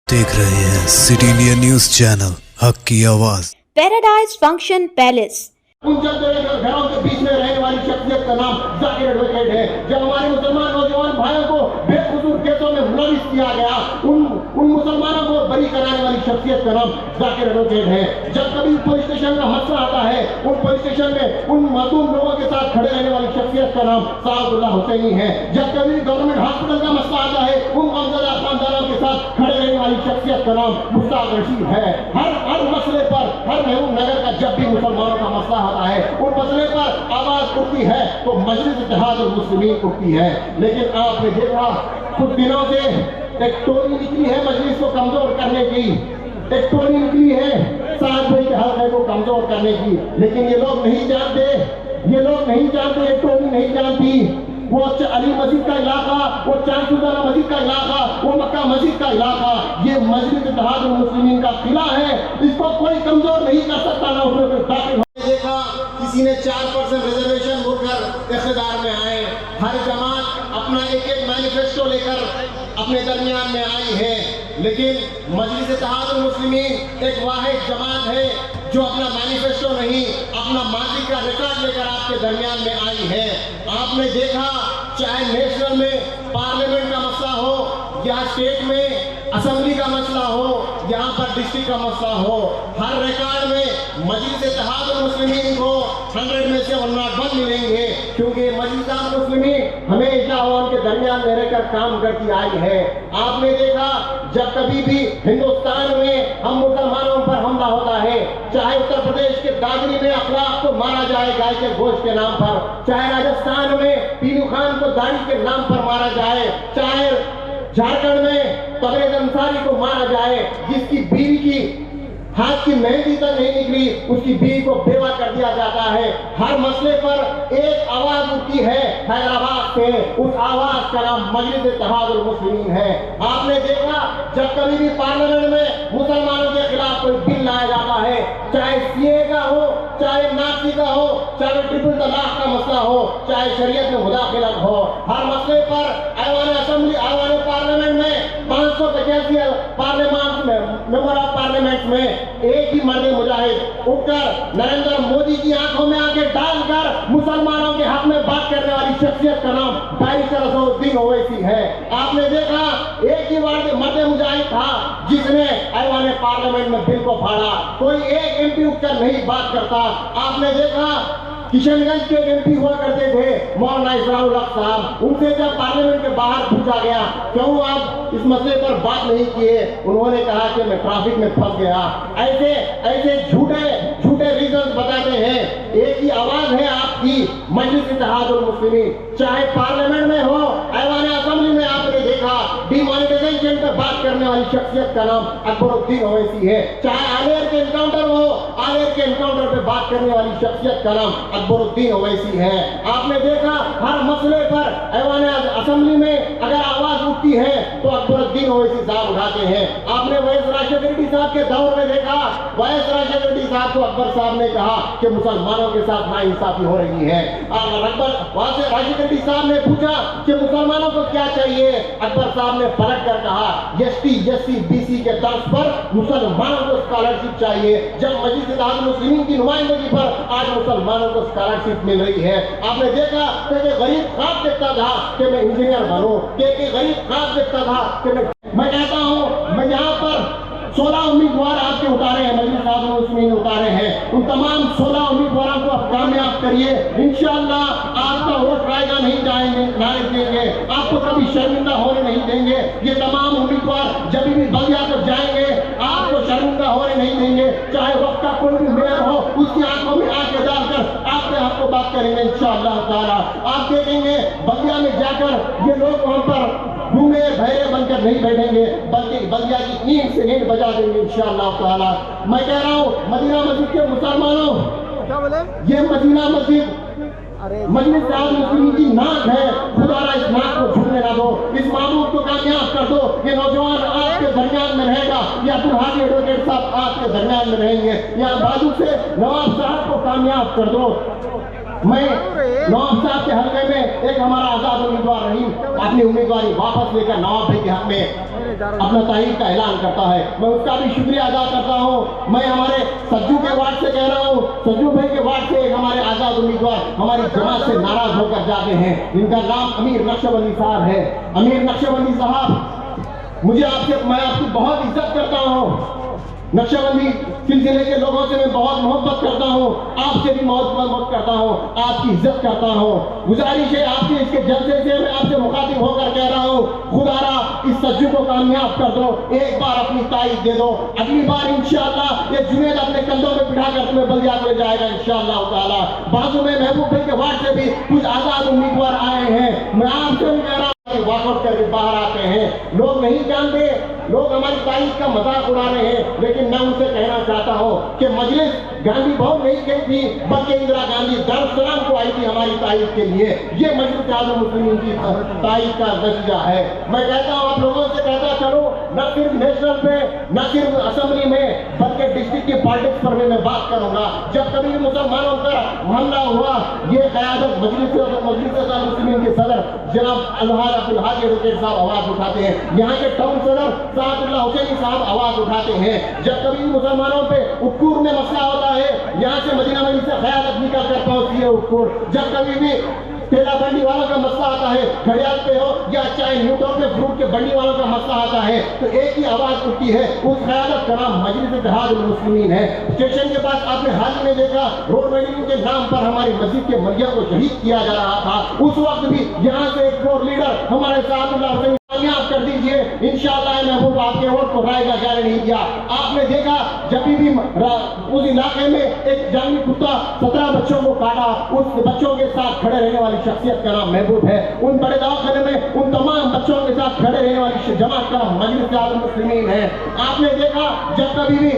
देख रहे हैं सिटी इंडिया न्यूज चैनल, हक की आवाज। पैराडाइज फंक्शन पैलेस उन घरों के बीच में रहने वाली शख्सियत का नाम जाकिर एडवोकेट है। जब हमारे मुसलमान नौजवान भाइयों को बेकसूर केसों में मुलविस किया गया, उन मुसलमानों को बरी कराने वाली शख्सियत का नाम जाकिर एडवोकेट है। जब कभी पुलिस स्टेशन का मसला आता है, उन पुलिस स्टेशन में उन मासूम लोगों के साथ खड़े रहने वाली शख्सियत का नाम सादुल्लाह हुसैनी है। जब कभी गवर्नमेंट हॉस्पिटल का मसला आता है, उन गमज़दा खानदानों के साथ खड़े रहने वाली शख्सियत का नाम मुश्ताक रशीद है। हर मसले पर, हर महबूब नगर का जब भी मुसलमानों का मसला आता है, उन मसले पर आवाज उठती है तो मजलिस इत्तेहाद मुस्लिमीन उठती है। लेकिन आपने देखा कुछ दिनों से एक टोली निकली है मजलिस को कमजोर करने की, एक टोली निकली है साथ भाई के हल्के को कमजोर करने की। लेकिन ये लोग नहीं जानते, ये टोली नहीं जानती। वो अली मस्जिद का इलाका, वो चांदसुजाना मस्जिद का इलाका, वो मक्का मस्जिद का इलाका, ये मजलिस इत्तेहाद मुस्लिमीन का किला है। इसको कोई कमजोर नहीं कर सकता। ना उसमें दाखिल देखा किसी ने 4% रिजर्वेशन बोलकर इख्तिदार में आए। हर जमात अपना एक मैनिफेस्टो लेकर अपने दरमियान में आई है, लेकिन मजलिस इत्तेहाद मुस्लिमीन एक वाहिद जमात है जो अपना मैनिफेस्टो नहीं, अपना माजी का रिकॉर्ड लेकर आपके दरमियान में आई है। आपने देखा चाहे नेशनल में पार्लियामेंट का मसला हो या स्टेट में असेंबली का मसला हो, यहाँ पर डिस्ट्रिक्ट का मसला हो, हर रिकॉर्ड में मजलिस इत्तेहाद मुस्लिमीन को 100 में से 101 मिलेंगे, क्योंकि मजलिस मुस्लिमीन हमेशा अवाम के दरमियान में रहकर काम करती आई है। आपने देखा जब कभी भी हिंदुस्तान में हम मुसलमानों पर हमला होता है, चाहे उत्तर प्रदेश के दादरी में अखलाक को मारा जाए गाय के गोश्त के नाम पर, चाहे राजस्थान में पीलू खान को दाढ़ी के नाम पर मारा जाए, चाहे झारखंड में तबरेज अंसारी को मारा जाए, जिसकी बीवी की हाथ की मेहंदी तक नहीं निकली, उसकी बीवी को बेवा कर दिया जाता है। हर मसले पर एक आवाज उठती है हैदराबाद से, उस आवाज का नाम मजलिस इत्तेहाद मुस्लिमीन है। आपने देखा जब कभी भी पार्लियामेंट में मुसलमानों के खिलाफ कोई बिल लाया जाता है, चाहे सीए का हो, चाहे नासी का हो, चाहे ट्रिपल तलाक का मसला हो, चाहे शरीयत में मुदाखलत हो, हर मसले पर ऐवान असेंबली, ऐवान पार्लियामेंट में 585 पार्लियामेंट में, मेंबर ऑफ पार्लियामेंट में एक ही मर्द मुजाहिद उठकर नरेंद्र मोदी की आंखों में आंखें डालकर मुसलमानों के हक में बात करने वाली शख्सियत का नाम बैरिस्टर असदुद्दीन ओवैसी है। आपने देखा एक ही मर्द मुजाहिद था जिसने ऐवान पार्लियामेंट में बिल को फाड़ा, कोई एक एमपी उठकर नहीं बात करता। आपने देखा किशनगंज के एमपी हुआ करते थे मौलाना इस्राउल हक साहब, उनसे जब पार्लियामेंट के बाहर पूछा गया क्यों आप इस मसले पर बात नहीं किए, उन्होंने कहा कि मैं ट्रैफिक में फंस गया। ऐसे झूठे रीजन बताते हैं। एक ही आवाज है आपकी मजलिस इत्तेहाद मुस्लिमीन, चाहे पार्लियामेंट में हो, ऐवान असेंबली में आपने देखा डिमोनेटाइजेशन पर बात करने वाली शख्सियत का नाम अकबरुद्दीन ओवैसी है, चाहे आलेर के एनकाउंटर हो, आलेर के एनकाउंटर पर बात करने वाली शख्सियत का नाम अकबरुद्दीन ओवैसी है। आपने देखा हर मसले पर ऐवान असेंबली में अगर आवाज उठती है तो अकबरुद्दीन ओवैसी साहब उठाते हैं। आपने वैस राजशेखर रेड्डी साहब के दौर में देखा, वैस राजशेखर रेड्डी साहब को अकबर साहब ने कहा कि मुसलमानों के साथ नाइंसाफी हो रही है। वहां से राजशेखर रेड्डी साहब ने पूछा कि मुसलमानों को क्या चाहिए, अकबर साहब ने पलट कर कहा एसटी एससी बीसी के तर्ज पर मुसलमानों को स्कॉलरशिप चाहिए। जब मजलिस इत्तेहाद मुस्लिमीन की नुमाइंदगी पर आज मुसलमानों को स्कॉलरशिप मिल रही है। आपने देखा कि गरीब ख्वाब देखता था कि मैं इंजीनियर बनूं, कि गरीब ख्वाब देखता था कि मैं कहता हूं मैं यहाँ पर 16 उम्मीदवार आपके उतारे हैं, मजलिस इत्तेहाद मुस्लिमीन उतारे हैं, उन तमाम 16 उम्मीदवारों को आप कामयाब करिए। इंशाअल्लाह आपका वोट रायगा नहीं देंगे, आपको कभी शर्मिंदा होने नहीं देंगे। ये तमाम उम्मीदवार जब भी बलिया तक जाएंगे आपको शर्मिंदा होने नहीं देंगे। चाहे वक्त का कोई भी मेयर हो, उसकी आंखों में आंखें डालकर आपके हक को बात करेंगे इंशाअल्लाह ताला। आप देखेंगे बलिया में जाकर ये लोग वहां पर गूंगे बहरे बनकर नहीं बैठेंगे, बल्कि बलिया की ईंट से ईंट बजा देंगे इंशाअल्लाह ताला। मैं कह रहा हूँ मदीना मस्जिद के मुसलमानों, क्या बोले, ये मदीना मस्जिद मजलिस इत्तेहाद मुस्लिमीन की नाक है, खुदारा इस नाक को झूमने ना दो, इस मामूद को कामयाब कर दो। ये नौजवान आपके दरमियान में रहेगा, या बुरहानी एडवोकेट साहब आपके दरमियान में रहेंगे, या बाजू से नवाब साहब को कामयाब कर दो। मैं नवाब साहब के हल्के में एक हमारा आजाद उम्मीदवार रहीम अपनी उम्मीदवारी वापस लेकर नवाब भाई के हक में अपना तारीफ का ऐलान करता है। मैं उसका भी शुक्रिया अदा करता हूँ। मैं हमारे सज्जू के वार्ड से कह रहा हूँ, सज्जू भाई के वार्ड से एक हमारे आजाद उम्मीदवार हमारी जमात से नाराज होकर जाते हैं, इनका नाम अमीर नक्शबंदी साहब है। अमीर नक्शबंदी साहब, मैं आपकी बहुत इज्जत करता हूँ, नक्शबंदी सिलसिले के लोगों से मैं बहुत मोहब्बत करता हूँ, आपसे भी मोहब्बत करता हूँ, आपकी इज्जत करता हूँ। गुजारिश है आपके इसके जलसे से मैं आपसे मुखातिब होकर कह रहा हूँ, खुदारा इस सज्जू को कामयाब कर दो, एक बार अपनी तारीफ दे दो, अगली बार इंशाअल्लाह ये जुनेद अपने कंधों में बिठा कर तुम्हें बलिया ले जाएगा इंशाअल्लाह ताला। बाजू में महबूब भाई के वार्ड से भी कुछ आजाद उम्मीदवार आए हैं, मैं आपसे भी कह रहा हूँ वॉकआउट करके बाहर आते हैं। लोग नहीं जानते, लोग हमारी तारीफ का मजाक उड़ा रहे हैं, लेकिन मैं उनसे कहना चाहता हूँ कि मजलिस गांधी भवन नहीं गई थी, बल्कि इंदिरा गांधी दारुस्सलाम को आई थी हमारी तारीफ के लिए। ये मजलिस आज़म मुस्लिमीन की तारीफ का नतीजा है। मैं कहता हूँ आप लोगों से कहता चलो, न सिर्फ नेशनल पे, न सिर्फ असेंबली में, बल्कि डिस्ट्रिक्ट की पॉलिटिक्स पर भी मैं बात करूंगा। जब कभी भी मुसलमानों पर हमला हुआ, ये क़यादत मजलिस आज़म मुस्लिमीन के सदर जनाब अलहाज अब्दुल हाजी एडवोकेट साहब आवाज उठाते हैं, यहाँ के टाउन सदर सादुल्लाह हुसैनी साहब आवाज उठाते हैं। जब कभी मुसलमानों पे उक्कूर में मसला होता है, यहाँ से मदीना मस्जिद से क़यादत निकल कर पहुंचती है उक्कूर। जब कभी भी ठेला बंडी वालों का मसला आता है, घड़ियाल पे हो या चाहे न्यूटन पे फ्रूट के बंडी वालों का मसला आता है, तो एक ही आवाज उठती है, उस क़यादत का नाम मजलिस इत्तेहादुल मुस्लिमीन है। स्टेशन के पास आपने हाल ही में देखा, रोड वेडिंग के नाम पर हमारी मस्जिद के मरियम को शहीद किया जा रहा था। उस वक्त भी यहाँ से एक और लीडर हमारे सादुल्लाह हुसैनी कामयाब कर दीजिए इंशाअल्लाह। महबूब आपके वोट को राय का जाने नहीं दिया। आपने देखा जब भी उस इलाके में एक जंगली कुत्ता 17 बच्चों को काटा, उस बच्चों के साथ खड़े रहने वाली शख्सियत का नाम महबूब है। उन बड़े दवाखाने में उन तमाम बच्चों के साथ खड़े रहने वाली जमात का नाम मजलिस आज़म मुस्लिमीन है। आपने देखा जब कभी भी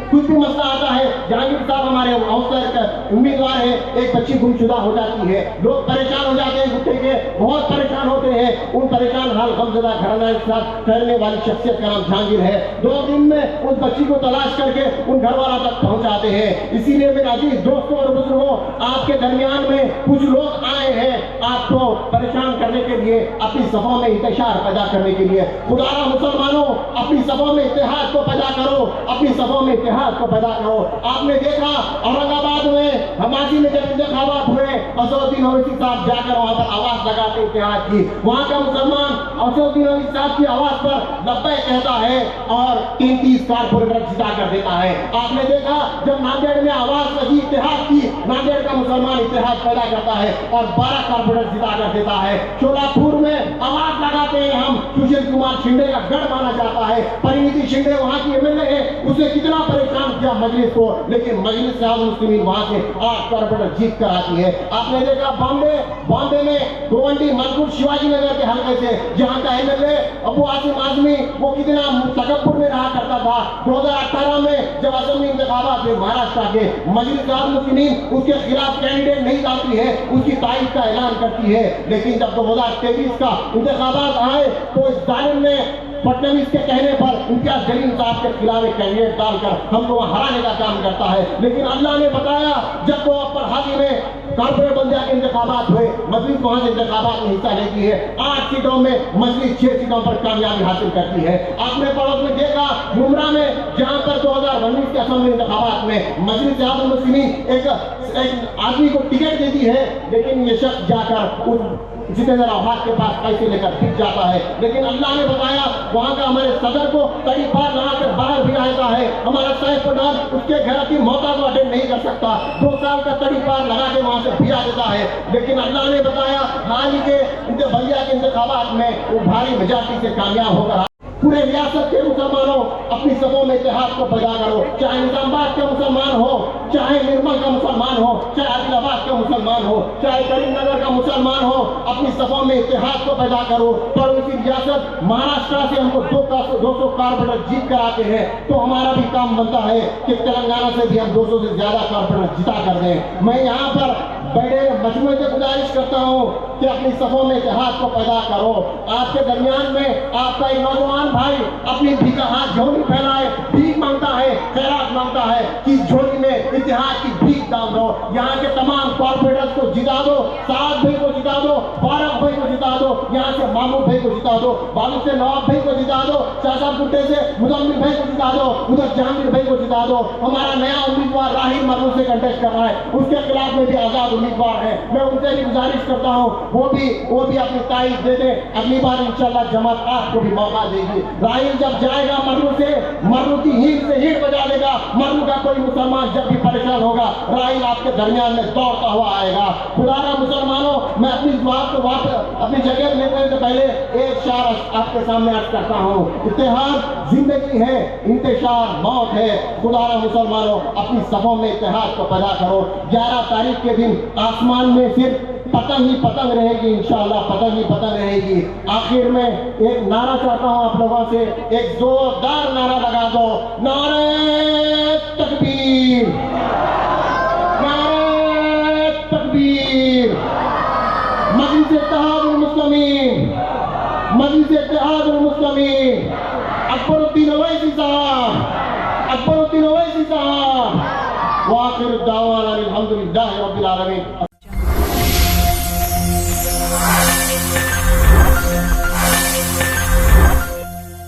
कुछ भी मसला आता है, जहांगीर साहब हमारे अवसर का उम्मीदवार है, एक बच्ची गुमशुदा हो जाती है, लोग परेशान हो जाते हैं, गुस्से के बहुत परेशान होते हैं। उन परेशान हाल गमज़दा घराना के साथ ठहरने वाली शख्सियत का नाम जहांगीर है। 2 दिन में उस बच्ची को तलाश करके उन घर वालों तक पहुंचाते हैं। इसीलिए मेरे अजीज दोस्तों और बुजुर्गों, आपके दरमियान में कुछ लोग आए हैं आपको परेशान करने के लिए, अपनी सभा में इंतशार पैदा करने के लिए। खुदारा मुसलमानों, अपनी सभा में इत्तेहाद को पैदा करो, अपनी सभा में इत्तेहाद को पैदा करो। आपने देखा औरंगाबाद में हमारी में जब इंतखाबात हुए, असदुद्दीन ओवैसी साहब जाकर वहां पर आवाज लगाते इत्तेहाद की, वहां का मुसलमान असदुद्दीन ओवैसी साहब की आवाज पर लब्बैक कहता है और 33 कारपोरेटर जिता कर देता है। आपने देखा जब नांदेड़ में आवाज लगी इत्तेहाद की, नांदेड़ का मुसलमान इत्तेहाद पैदा करता है और 12 कारपोरेटर जिता कर देता है। शोलापुर में आवाज लगाते हैं हम, सुशील कुमार शिंदे का गढ़ माना जाता है, परिणीति शिंदे वहां की एमएलए है, उसे कितना परेशान किया मजलिस को, लेकिन मजलिस आज़म मुस्लिमीन वहां से 8 कारपोरेटर जीत कर आती है। आपने देखा बॉम्बे में गोवंडी मनपुर शिवाजी नगर के हल्के से जहां का एमएलए अबू आसिम आजमी, वो कितना तकब्बुर में रहा करता था। 2018 में जब असेंबली इंतखाबात हुए महाराष्ट्र के, मजलिस आज़म मुस्लिमीन उसके खिलाफ कैंडिडेट नहीं डालती है, उसकी तारीफ का ऐलान करती है। लेकिन जब 2023 का इंतखाबात आए तो इस जालिम ने फडणवीस के कहने पर इम्तियाज जलील साहब के खिलाफ एक कैंडिडेट डालकर हमको हराने का काम करता है। लेकिन अल्लाह ने बताया जब वो पर हाल ही में कारपोरेट बंदिया के इंतखाबात हुए, मजलिस वहां से इंतखाबात में हिस्सा लेती है। 8 सीटों में मजलिस 6 सीटों पर कामयाबी हासिल करती है। आपने पड़ोस में देखा मुमरा में, जहां पर 2019 के असेंबली इंतखाबात में मजलिस आज़म मुस्लिमीन एक आदमी को टिकट देती है, लेकिन ये शख्स जाकर उस जितेंद्र आवाज के पास पैसे लेकर फिर जाता है। लेकिन अल्लाह ने बताया वहां का हमारे सदर को कई बार लगाकर बाहर भी आता है। हमारा सैफ प्रधान उसके घर की मौका को अटेंड नहीं कर सकता, 2 साल का तड़ी पार लगा के वहां से भिजा देता है। लेकिन अल्लाह ने बताया हाल ही के इनके भैया के इंतखाबात में वो भारी मेजॉरिटी से कामयाब होकर पूरे रियासत के मुसलमानों अपनी सभों में इत्तेहाद को पैदा करो, चाहे निजामाबाद का मुसलमान हो, चाहे निर्मल का मुसलमान हो, चाहे आदिलाबाद का मुसलमान हो, चाहे करीमनगर का मुसलमान हो, अपनी सभों में इत्तेहाद को पैदा करो। पड़ोसी रियासत महाराष्ट्र से हमको 200 कारपोरेटर जीत कर आते हैं, तो हमारा भी काम बनता है कि तेलंगाना से भी हम 200 से ज्यादा कारपोरेटर जिता कर दें। मैं यहाँ पर बड़े मजमूए से गुजारिश करता हूँ कि अपनी सभों में इत्तेहाद को पैदा करो। आपके दरमियान में आपका एक नौजवान भाई अपनी भीखा हाथ झोली फैलाए, भीख मांगता है, खैरात मांगता है कि झोली में इत्तेहाद की भीख डाल दो। यहाँ के तमाम कॉर्पोरेटर्स को जिता दो, साद भाई को जिता दो, फारूक भाई को जिता दो, यहाँ से महमूद भाई को जिता दो, बालू से नवाब भाई को जिता दो, शाहजाद गुट्टे से मुजम्मिल भाई को जिता दो, उधर जहांगीर भाई को जिता दो। हमारा नया उम्मीदवार राहिल मरनू से कंटेस्ट कर रहा है, उसके खिलाफ में भी आजाद उम्मीदवार है। मैं उनसे भी गुजारिश करता हूँ वो भी अपनी तारीफ दे दे। अगली बार इंशाल्लाह जमात आपको भी मौका देगी। राहिल जब जाएगा मरनू से, मरनू की हीट से हीट बजा देगा। मरनू का कोई मुसलमान जब भी परेशान होगा, राहिल आपके दरमियान में दौड़ता हुआ आएगा। खुदारा मुसलमानों, मैं अपनी बात को वापस अपनी जगह लेने से पहले एक शार आपके सामने अर्ज करता हूँ। इत्तेहाद जिंदगी है, इंतशार मौत है। खुदारा मुसलमानों, अपनी सभों में इत्तेहाद को पैदा करो। 11 तारीख के दिन आसमान में सिर्फ पतंग ही पतंग रहेगी, इंशाअल्लाह पतंग ही पतंग रहेगी। आखिर में एक नारा चाहता हूँ आप लोगों से, एक जोरदार नारा लगा दो, नारे तकबीर, नारे तकबीर। मजलिस इत्तेहादुल मुस्लिमीन, मजलिस इत्तेहादुल मुस्लिमीन, अकबरुद्दीन ओवैसी साहब, अकबरुद्दीन ओवैसी साहब। वाखिर दावाना अल्हम्दुलिल्लाहि रब्बिल आलमीन।